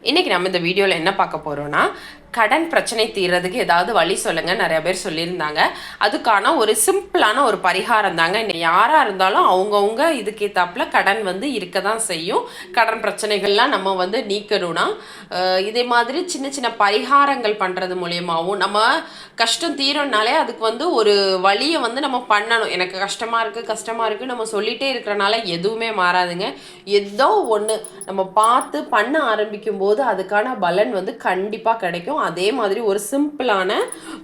இன்றைக்கி நம்ம இந்த வீடியோவில் என்ன பார்க்க போகிறோன்னா, கடன் பிரச்சனை தீர்றதுக்கு ஏதாவது வழி சொல்லுங்கள் நிறைய பேர் சொல்லியிருந்தாங்க. அதுக்கான ஒரு சிம்பிளான ஒரு பரிகாரம் தாங்க. யாராக இருந்தாலும் அவங்கவுங்க இதுக்கேற்றாப்புல கடன் இருக்க தான் செய்யும். கடன் பிரச்சனைகள்லாம் நம்ம நீக்கணும்னா இதே மாதிரி சின்ன சின்ன பரிகாரங்கள் பண்ணுறது மூலியமாகவும் நம்ம கஷ்டம் தீரனாலே அதுக்கு ஒரு வழியை நம்ம பண்ணணும். எனக்கு கஷ்டமாக இருக்குது நம்ம சொல்லிகிட்டே இருக்கிறனால எதுவுமே மாறாதுங்க. ஏதோ ஒன்று நம்ம பார்த்து பண்ண ஆரம்பிக்கும் போது அதுக்கான பலன் கண்டிப்பாக கிடைக்கும். அதே மாதிரி ஒரு சிம்பிளான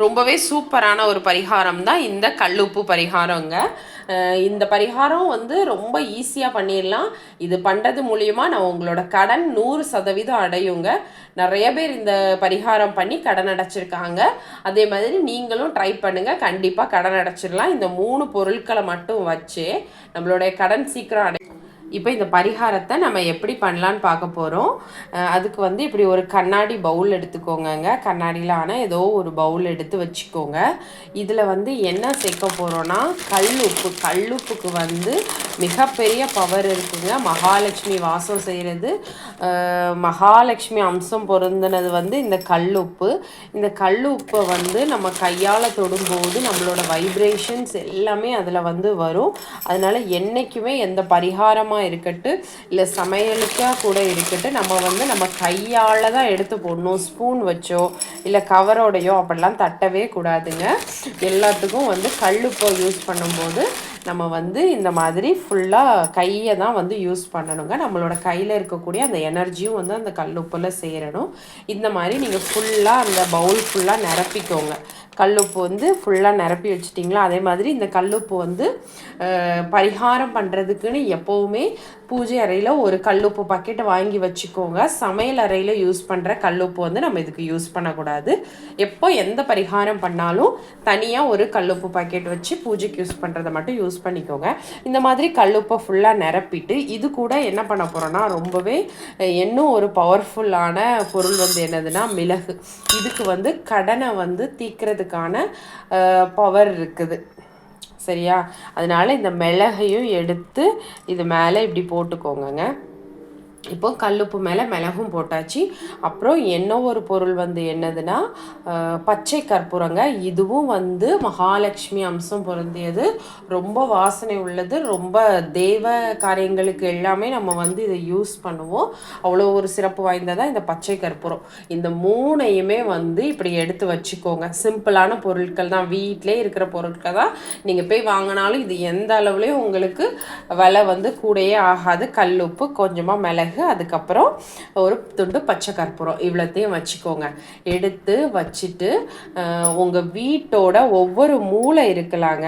ரொம்பவே சூப்பரான ஒரு பரிகாரம் தான் இந்த கல்லுப்பு பரிகாரங்க. இந்த பரிகாரம் ரொம்ப ஈஸியாக பண்ணிடலாம். இது பண்ணுறது மூலிமா நான் உங்களோட கடன் 100% அடையுங்க. நிறைய பேர் இந்த பரிகாரம் பண்ணி கடன் அடைச்சிருக்காங்க. அதே மாதிரி நீங்களும் ட்ரை பண்ணுங்கள், கண்டிப்பாக கடன் அடைச்சிடலாம். இந்த 3 பொருட்களை மட்டும் வச்சு நம்மளுடைய கடன் சீக்கிரம் அடை. இப்போ இந்த பரிகாரத்தை நம்ம எப்படி பண்ணலான்னு பார்க்க போகிறோம். அதுக்கு இப்படி ஒரு கண்ணாடி பவுல் எடுத்துக்கோங்க. கண்ணாடியில் ஆனால் ஏதோ ஒரு பவுல் எடுத்து வச்சுக்கோங்க. இதில் என்ன சேர்க்க போகிறோன்னா கல்லுப்புக்கு மிகப்பெரிய பவர் இருக்குங்க. மகாலட்சுமி வாசம் செய்கிறது, மகாலட்சுமி அம்சம் பொருந்தினது இந்த கல்லுப்பு. இந்த கல்லுப்பை நம்ம கையால் தொடும்போது நம்மளோட வைப்ரேஷன்ஸ் எல்லாமே அதில் வரும். அதனால் என்றைக்குமே எந்த பரிகாரமாக இருக்கட்டும் இல்லை சமையலுக்காக கூட இருக்கட்டும், நம்ம கையால் தான் எடுத்து போடணும். ஸ்பூன் வச்சோ இல்லை கவரோடையோ அப்படிலாம் தட்டவே கூடாதுங்க. எல்லாத்துக்கும் கல்லுப்பை யூஸ் பண்ணும்போது நம்ம இந்த மாதிரி ஃபுல்லாக கையை தான் யூஸ் பண்ணணுங்க. நம்மளோட கையில் இருக்கக்கூடிய அந்த எனர்ஜியும் அந்த கல்லுப்பில் சேரணும். இந்த மாதிரி நீங்கள் ஃபுல்லாக அந்த பவுல் ஃபுல்லாக நிரப்பிக்கோங்க. கல்லுப்பு ஃபுல்லாக நிரப்பி வச்சிட்டிங்களா? அதே மாதிரி இந்த கல்லுப்பு பரிகாரம் பண்ணுறதுக்குன்னு எப்போவுமே பூஜை அறையில் ஒரு கல்லுப்பு பாக்கெட் வாங்கி வச்சுக்கோங்க. சமையல் அறையில் யூஸ் பண்ணுற கல்லுப்பு நம்ம இதுக்கு யூஸ் பண்ணக்கூடாது. எப்போ எந்த பரிகாரம் பண்ணாலும் தனியாக ஒரு கல்லுப்பு பாக்கெட் வச்சு பூஜைக்கு யூஸ் பண்ணுறதை மட்டும் யூஸ் பண்ணிக்கோங்க. இந்த மாதிரி கல்லுப்பை ஃபுல்லாக நிரப்பிட்டு இது கூட என்ன பண்ண போகிறோன்னா, ரொம்பவே இன்னும் ஒரு பவர்ஃபுல்லான பொருள் என்னதுன்னா மிளகு. இதுக்கு கடனை தீக்கிறதுக்கான பவர் இருக்குது, சரியா? அதனால் இந்த மிளகையும் எடுத்து இது மேலே இப்படி போட்டுக்கோங்க. இப்போ கல்லுப்பு மேலே மிளகும் போட்டாச்சு. அப்புறம் என்ன ஒரு பொருள் என்னதுன்னா பச்சை கற்பூரங்க. இதுவும் மகாலட்சுமி அம்சம் பொருந்தியது, ரொம்ப வாசனை உள்ளது. ரொம்ப தேவ காரியங்களுக்கு எல்லாமே நம்ம இதை யூஸ் பண்ணுவோம். அவ்வளோ ஒரு சிறப்பு வாய்ந்ததாக இந்த பச்சை கற்பூரம். இந்த 3ஐயுமே இப்படி எடுத்து வச்சுக்கோங்க. சிம்பிளான பொருட்கள் தான், வீட்டிலே இருக்கிற பொருட்கள் தான். நீங்கள் போய் வாங்கினாலும் இது எந்த அளவுலேயும் உங்களுக்கு விலை கூடையே ஆகாது. கல்லுப்பு, கொஞ்சமாக மிளகு, அதுக்கப்புறம் ஒரு துண்டு பச்சை கற்பூரம், இவ்வளோத்தையும் வச்சுக்கோங்க. எடுத்து வச்சுட்டு உங்கள் வீட்டோட ஒவ்வொரு மூளை இருக்கலாங்க,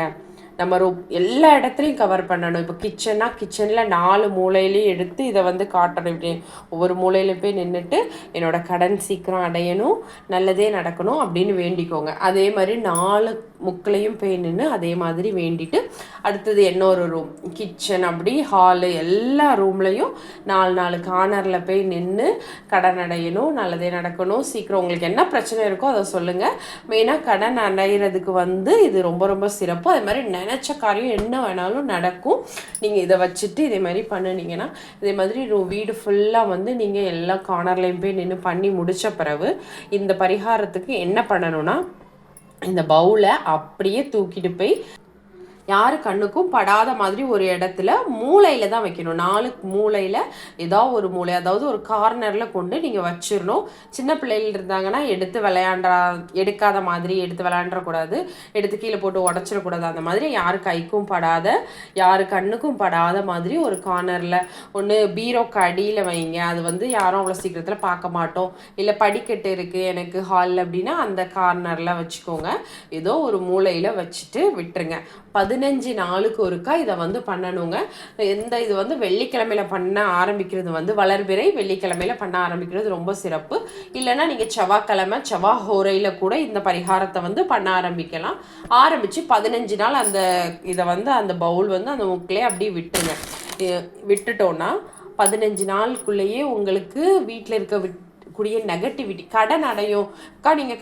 நம்ம எல்லா இடத்துலையும் கவர் பண்ணணும். இப்போ கிச்சனில் 4 மூலையிலையும் எடுத்து இதை காட்டணும். இப்படி ஒவ்வொரு மூலையிலையும் போய் நின்றுட்டு என்னோடய கடன் சீக்கிரம் அடையணும், நல்லதே நடக்கணும் அப்படின்னு வேண்டிக்கோங்க. அதே மாதிரி 4 முக்களையும் போய் நின்று அதே மாதிரி வேண்டிட்டு, அடுத்தது இன்னொரு ரூம், கிச்சன், அப்படி ஹாலு, எல்லா ரூம்லையும் 4 கார்னரில் போய் நின்று கடன் அடையணும், நல்லதே நடக்கணும், சீக்கிரம் உங்களுக்கு என்ன பிரச்சனை இருக்கோ அதை சொல்லுங்கள். மெயினாக கடன் அடைகிறதுக்கு இது ரொம்ப ரொம்ப சிறப்பு. அது மாதிரி நினச்ச காரியம் என்ன வேணாலும் நடக்கும். நீங்கள் இதை வச்சுட்டு இதே மாதிரி பண்ணினீங்கன்னா, இதே மாதிரி வீடு ஃபுல்லாக நீங்கள் எல்லா கார்னர்லையும் போய் நின்று பண்ணி முடித்த பிறகு இந்த பரிகாரத்துக்கு என்ன பண்ணணும்னா, இந்த பவுலை அப்படியே தூக்கிட்டு போய் யார் கண்ணுக்கும் படாத மாதிரி ஒரு இடத்துல மூளையில் தான் வைக்கணும். 4 மூளையில் ஏதாவது ஒரு மூளை, அதாவது ஒரு கார்னரில் கொண்டு நீங்கள் வச்சிடணும். சின்ன பிள்ளைகள் இருந்தாங்கன்னா எடுக்காத மாதிரி எடுத்து விளையாண்டக்கூடாது, எடுத்து கீழே போட்டு உடச்சிடக்கூடாது. அந்த மாதிரி யார் கைக்கும் படாத, யார் கண்ணுக்கும் படாத மாதிரி ஒரு கார்னரில் ஒன்று பீரோக்கு அடியில் வைங்க. அது யாரும் அவ்வளோ சீக்கிரத்தில் பார்க்க மாட்டோம். இல்லை படிக்கட்டு இருக்குது எனக்கு ஹாலில் அப்படின்னா அந்த கார்னரில் வச்சுக்கோங்க. ஏதோ ஒரு மூளையில் வச்சுட்டு விட்டுருங்க. 15 நாளுக்கு ஒருக்கா இதை பண்ணணுங்க. இது வெள்ளிக்கிழமையில் பண்ண ஆரம்பிக்கிறது வளர்பிறை வெள்ளிக்கிழமையில் பண்ண ஆரம்பிக்கிறது ரொம்ப சிறப்பு. இல்லைன்னா நீங்கள் செவ்வாய்க்கிழமை செவ்வாய்ஹோரையில் கூட இந்த பரிகாரத்தை பண்ண ஆரம்பிக்கலாம். ஆரம்பித்து 15 நாள் அந்த இதை அந்த பவுல் அந்த முக்கிலே அப்படியே விட்டுட்டோன்னா 15 நாளுக்குள்ளேயே உங்களுக்கு வீட்டில் இருக்க இருக்கக்கூடிய நெகட்டிவிட்டி கடன் அடையும். அக்கா நீங்கள்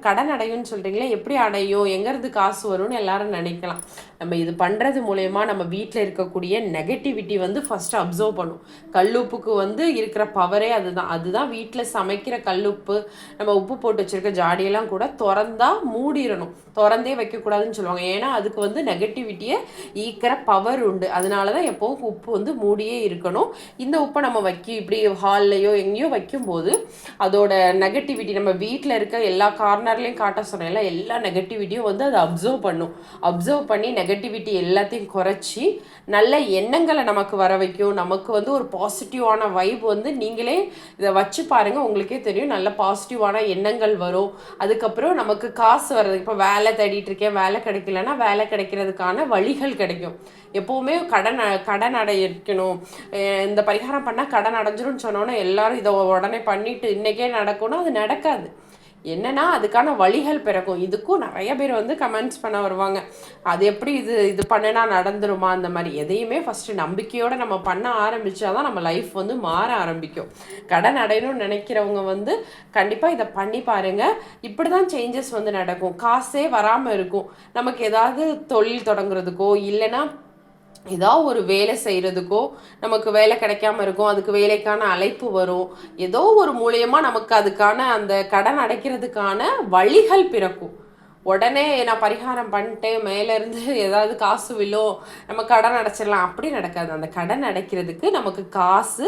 கடன் அடையும்னு சொல்கிறீங்களே, எப்படி அடையும், எங்கேருந்து காசு வரும்னு எல்லாரும் நினைக்கலாம். நம்ம இது பண்ணுறது மூலயமா நம்ம வீட்டில் இருக்கக்கூடிய நெகட்டிவிட்டி வந்து ஃபஸ்ட்டு அப்சர்வ் பண்ணும். கல்லுப்புக்கு வந்து இருக்கிற பவரே அதுதான் வீட்டில் சமைக்கிற கல்லுப்பு. நம்ம உப்பு போட்டு வச்சுருக்க ஜாடியெல்லாம் கூட திறந்தா மூடிடணும், திறந்தே வைக்கக்கூடாதுன்னு சொல்லுவாங்க. ஏன்னா அதுக்கு வந்து நெகட்டிவிட்டியை ஈக்கிற பவர் உண்டு. அதனால தான் எப்போவும் உப்பு வந்து மூடியே இருக்கணும். இந்த உப்பை நம்ம இப்படி ஹால்லையோ எங்கேயோ வைக்கும்போது அதோட நெகட்டிவிட்டி நம்ம வீட்டில் இருக்க எல்லா கார்னர்லேயும் காட்ட சொன்னேன்ல, எல்லா நெகட்டிவிட்டியும் வந்து அதை அப்சர்வ் பண்ணி நெகட்டிவிட்டி எல்லாத்தையும் குறைச்சி நல்ல எண்ணங்களை நமக்கு வர வைக்கும். நமக்கு வந்து ஒரு பாசிட்டிவான வைப் வந்து நீங்களே இதை வச்சு பாருங்கள், உங்களுக்கே தெரியும். நல்ல பாசிட்டிவான எண்ணங்கள் வரும். அதுக்கப்புறம் நமக்கு காசு வர்றது, இப்போ வேலை தேடிட்டு இருக்கேன், வேலை கிடைக்கலன்னா வேலை கிடைக்கிறதுக்கான வழிகள் கிடைக்கும். எப்போவுமே கடன் அடைக்கணும், இந்த பரிகாரம் பண்ணால் கடன் அடைஞ்சிரும்னு சொன்னோன்னே எல்லாரும் இதை உடனே பண்ணிட்டு இன்றைக்கே நடக்கணும், அது நடக்காது. என்னன்னா அதுக்கான வழிகள் பிறக்கும். இதுக்கும் நிறைய பேர் வந்து கமெண்ட்ஸ் பண்ண வருவாங்க, அது எப்படி இது பண்ணினா நடந்துருமா, அந்த மாதிரி. எதையுமே ஃபஸ்ட்டு நம்பிக்கையோடு நம்ம பண்ண ஆரம்பித்தாதான் நம்ம லைஃப் வந்து மாற ஆரம்பிக்கும். கடன் அடையணும்னு நினைக்கிறவங்க வந்து கண்டிப்பாக இதை பண்ணி பாருங்கள். இப்படி தான் சேஞ்சஸ் வந்து நடக்கும். காசே வராமல் இருக்கும். நமக்கு ஏதாவது தொழில் தொடங்குறதுக்கோ இல்லைன்னா ஏதாவது ஒரு வேலை செய்கிறதுக்கோ நமக்கு வேலை கிடைக்காம இருக்கும், அதுக்கு வேலைக்கான அழைப்பு வரும். ஏதோ ஒரு மூலியமாக நமக்கு அதுக்கான அந்த கடன் அடைக்கிறதுக்கான வழிகள் பிறக்கும். உடனே நான் பரிகாரம் பண்ணிட்டேன் மேலேருந்து ஏதாவது காசு விழும் நம்ம கடன் அடைச்சிடலாம், அப்படி நடக்காது. அந்த கடன் அடைக்கிறதுக்கு நமக்கு காசு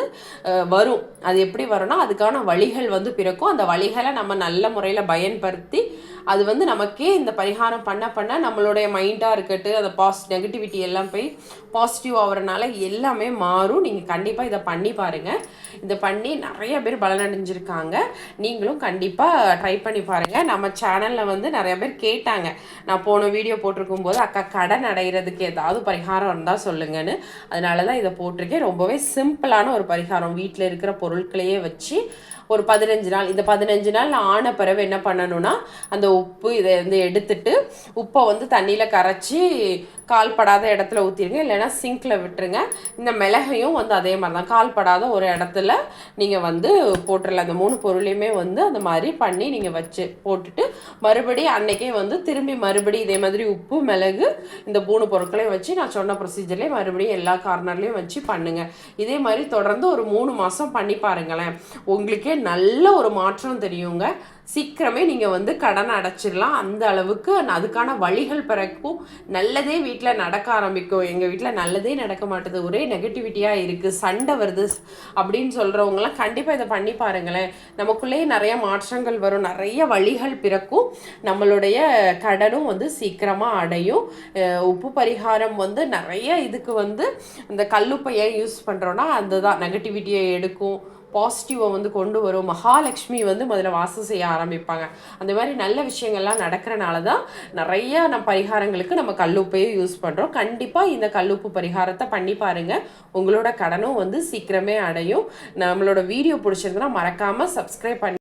வரும். அது எப்படி வரும்னா அதுக்கான வழிகள் வந்து பிறக்கும். அந்த வழிகளை நம்ம நல்ல முறையில் பயன்படுத்தி அது வந்து நமக்கே இந்த பரிகாரம் பண்ண நம்மளுடைய மைண்டாக இருக்கட்டும், அந்த நெகட்டிவிட்டி எல்லாம் போய் பாசிட்டிவ் ஆகிறனால எல்லாமே மாறும். நீங்கள் கண்டிப்பாக இதை பண்ணி பாருங்கள். இதை பண்ணி நிறைய பேர் பலனடைஞ்சிருக்காங்க. நீங்களும் கண்டிப்பாக ட்ரை பண்ணி பாருங்கள். நம்ம சேனலில் வந்து நிறைய பேர் கேட்டாங்க, நான் போன வீடியோ போட்டிருக்கும் போது அக்கா கடன் அடைகிறதுக்கு ஏதாவது பரிகாரம் இருந்தால் சொல்லுங்கன்னு. அதனால தான் இதை போட்டிருக்கேன். ரொம்பவே சிம்பிளான ஒரு பரிகாரம், வீட்டில் இருக்கிற பொருட்களையே வச்சு ஒரு 15 நாள். இந்த 15 நாள் ஆன பிறகு என்ன பண்ணணும்னா அந்த உப்பு இதை வந்து எடுத்துட்டு உப்பை வந்து தண்ணியில் கரைச்சி கால்படாத இடத்துல ஊற்றிடுங்க, இல்லைன்னா சிங்கில் விட்டுருங்க. இந்த மிளகையும் வந்து அதே மாதிரி தான் கால்படாத ஒரு இடத்துல நீங்கள் வந்து போட்டுடலாம். அந்த 3 பொருளையுமே வந்து அந்த மாதிரி பண்ணி நீங்கள் வச்சு போட்டுட்டு மறுபடியும் அன்னைக்கே வந்து திரும்பி மறுபடியும் இதே மாதிரி உப்பு மிளகு இந்த 3 பொருட்களையும் வச்சு நான் சொன்ன ப்ரொசீஜர்லேயே மறுபடியும் எல்லா கார்னர்லேயும் வச்சு பண்ணுங்கள். இதே மாதிரி தொடர்ந்து ஒரு 3 மாதம் பண்ணி பாருங்களேன், உங்களுக்கே நல்ல ஒரு மாற்றம் தெரியுங்க. சீக்கிரமே நீங்கள் வந்து கடன் அடைச்சிடலாம். அந்த அளவுக்கு அதுக்கான வழிகள் பிறக்கும். நல்லதே வீட்டில் நடக்க ஆரம்பிக்கும். எங்கள் வீட்டில் நல்லதே நடக்க மாட்டுது, ஒரே நெகட்டிவிட்டியாக இருக்குது, சண்டை வருது அப்படின்னு சொல்கிறவங்களாம் கண்டிப்பாக இதை பண்ணி பாருங்களேன். நமக்குள்ளேயே நிறைய மாற்றங்கள் வரும், நிறைய வழிகள் பிறக்கும். நம்மளுடைய கடனும் வந்து சீக்கிரமாக அடையும். உப்பு பரிகாரம் வந்து நிறைய இதுக்கு வந்து இந்த கல்லுப்பை ஏன் யூஸ் பண்ணுறோன்னா அதுதான் நெகட்டிவிட்டியை எடுக்கும், பாசிட்டிவை வந்து கொண்டு வரும். மகாலட்சுமி வந்து முதல்ல வாசம் செய்ய ஆரம்பிப்பாங்க. அந்த மாதிரி நல்ல விஷயங்கள்லாம் நடக்கிறனால தான் நிறைய பரிகாரங்களுக்கு நம்ம கல்லுப்பையே யூஸ் பண்ணுறோம். கண்டிப்பாக இந்த கல்லுப்பு பரிகாரத்தை பண்ணி பாருங்கள், உங்களோட கடனும் வந்து சீக்கிரமே அடையும். நம்மளோட வீடியோ பிடிச்சிருந்தனா மறக்காமல் சப்ஸ்கிரைப் பண்ணி